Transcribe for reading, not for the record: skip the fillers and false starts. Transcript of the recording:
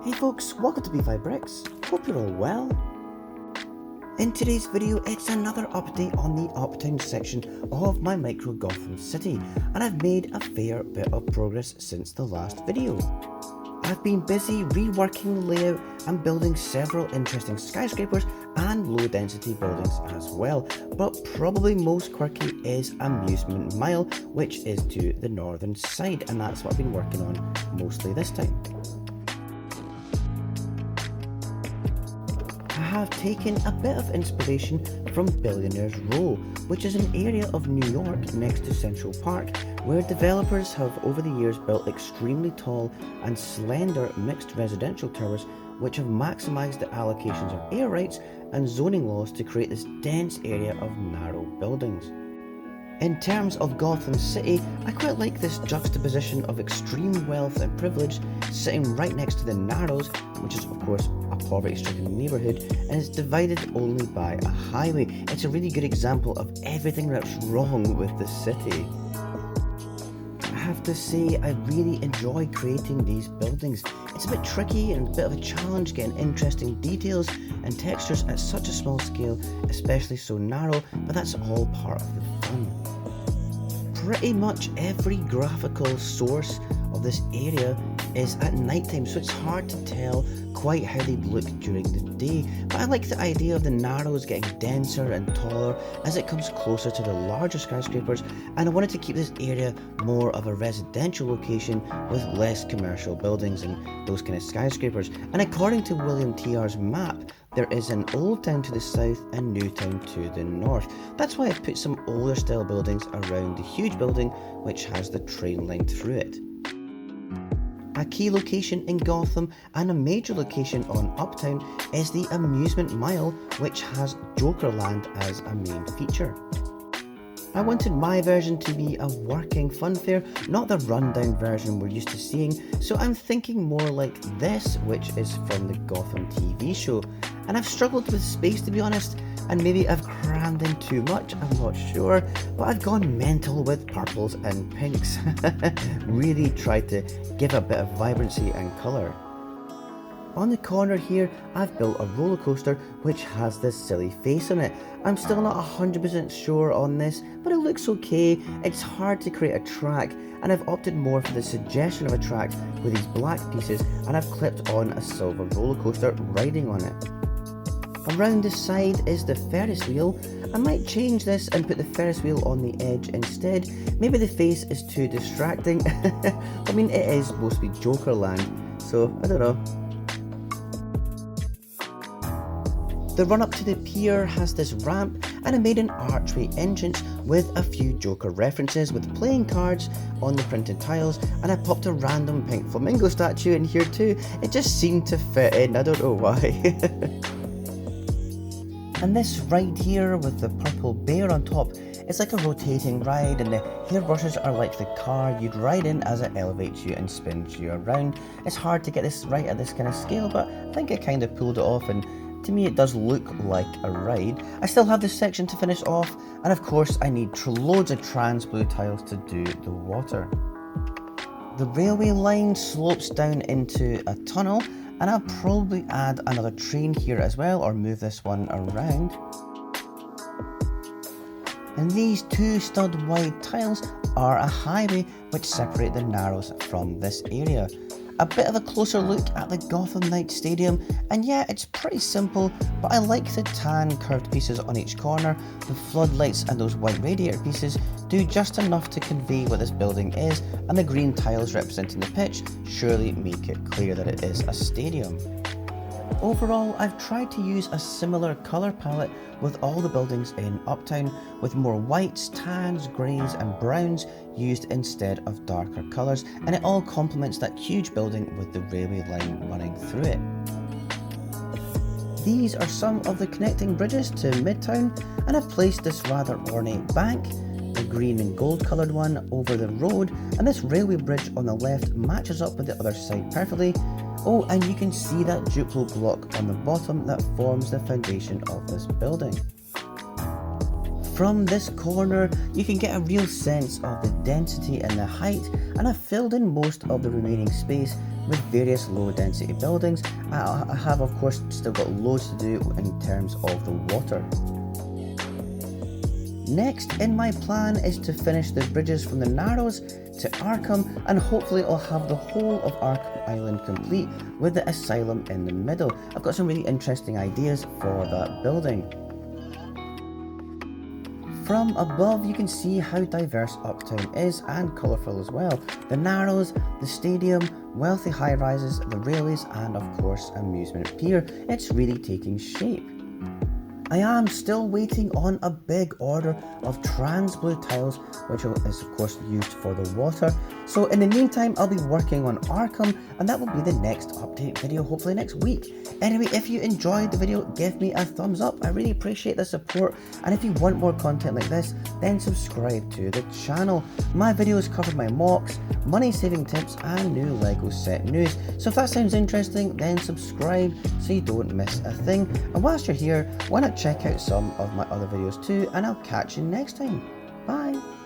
Hey folks, welcome to B5 Bricks. Hope you're all well. In today's video, it's another update on the Uptown section of my micro Gotham City, and I've made a fair bit of progress since the last video. I've been busy reworking the layout and building several interesting skyscrapers and low density buildings as well, but probably most quirky is Amusement Mile, which is to the northern side, and that's what I've been working on mostly this time. I have taken a bit of inspiration from Billionaires Row, which is an area of New York next to Central Park, where developers have over the years built extremely tall and slender mixed residential towers which have maximised the allocations of air rights and zoning laws to create this dense area of narrow buildings. In terms of Gotham City, I quite like this juxtaposition of extreme wealth and privilege sitting right next to the Narrows, which is of course a poverty-stricken neighbourhood, and is divided only by a highway. It's a really good example of everything that's wrong with the city. I have to say, I really enjoy creating these buildings. It's a bit tricky and a bit of a challenge getting interesting details and textures at such a small scale, especially so narrow, but that's all part of the fun. Pretty much every graphical source of this area is at nighttime, so it's hard to tell quite how they look during the day, but I like the idea of the Narrows getting denser and taller as it comes closer to the larger skyscrapers, and I wanted to keep this area more of a residential location with less commercial buildings and those kind of skyscrapers. And according to William TR's map, there is an Old Town to the south and New Town to the north. That's why I've put some older style buildings around the huge building which has the train line through it. A key location in Gotham and a major location on Uptown is the Amusement Mile, which has Jokerland as a main feature. I wanted my version to be a working funfair, not the rundown version we're used to seeing, so I'm thinking more like this, which is from the Gotham TV show. And I've struggled with space, to be honest, and maybe I've crammed in too much, I'm not sure, but I've gone mental with purples and pinks. Really tried to give a bit of vibrancy and colour. On the corner here, I've built a roller coaster which has this silly face on it. I'm still not 100% sure on this, but it looks okay. It's hard to create a track, and I've opted more for the suggestion of a track with these black pieces, and I've clipped on a silver roller coaster riding on it. Around the side is the Ferris Wheel. I might change this and put the Ferris Wheel on the edge instead. Maybe the face is too distracting. I mean, it is supposed to be Jokerland, so I don't know. The run up to the pier has this ramp, and I made an archway entrance with a few Joker references with playing cards on the printed tiles, and I popped a random pink flamingo statue in here too. It just seemed to fit in, I don't know why. And this ride here with the purple bear on top, it's like a rotating ride, and the hairbrushes are like the car you'd ride in as it elevates you and spins you around. It's hard to get this right at this kind of scale, but I think I kind of pulled it off, and to me it does look like a ride. I still have this section to finish off, and of course I need loads of trans blue tiles to do the water. The railway line slopes down into a tunnel, and I'll probably add another train here as well, or move this one around. And these two stud wide tiles are a highway which separate the Narrows from this area. A bit of a closer look at the Gotham Knights stadium, and yeah, it's pretty simple, but I like the tan curved pieces on each corner. The floodlights and those white radiator pieces do just enough to convey what this building is, and the green tiles representing the pitch surely make it clear that it is a stadium. Overall, I've tried to use a similar colour palette with all the buildings in Uptown, with more whites, tans, greys and browns used instead of darker colours, and it all complements that huge building with the railway line running through it. These are some of the connecting bridges to Midtown, and I've placed this rather ornate bank, the green and gold coloured one over the road, and this railway bridge on the left matches up with the other side perfectly. Oh, and you can see that Duplo block on the bottom that forms the foundation of this building. From this corner, you can get a real sense of the density and the height, and I've filled in most of the remaining space with various low density buildings. I have of course still got loads to do in terms of the water. Next in my plan is to finish the bridges from the Narrows to Arkham, and hopefully I'll have the whole of Arkham Island complete with the asylum in the middle. I've got some really interesting ideas for that building. From above you can see how diverse Uptown is and colourful as well. The Narrows, the stadium, wealthy high-rises, the railways and of course Amusement Pier. It's really taking shape. I am still waiting on a big order of trans blue tiles, which is of course used for the water. So in the meantime I'll be working on Arkham, and that will be the next update video, hopefully next week. Anyway, if you enjoyed the video, give me a thumbs up. I really appreciate the support, and if you want more content like this, then subscribe to the channel. My videos cover my mocks, money saving tips and new LEGO set news. So if that sounds interesting, then subscribe so you don't miss a thing. And whilst you're here, why not check out some of my other videos too, and I'll catch you next time. Bye!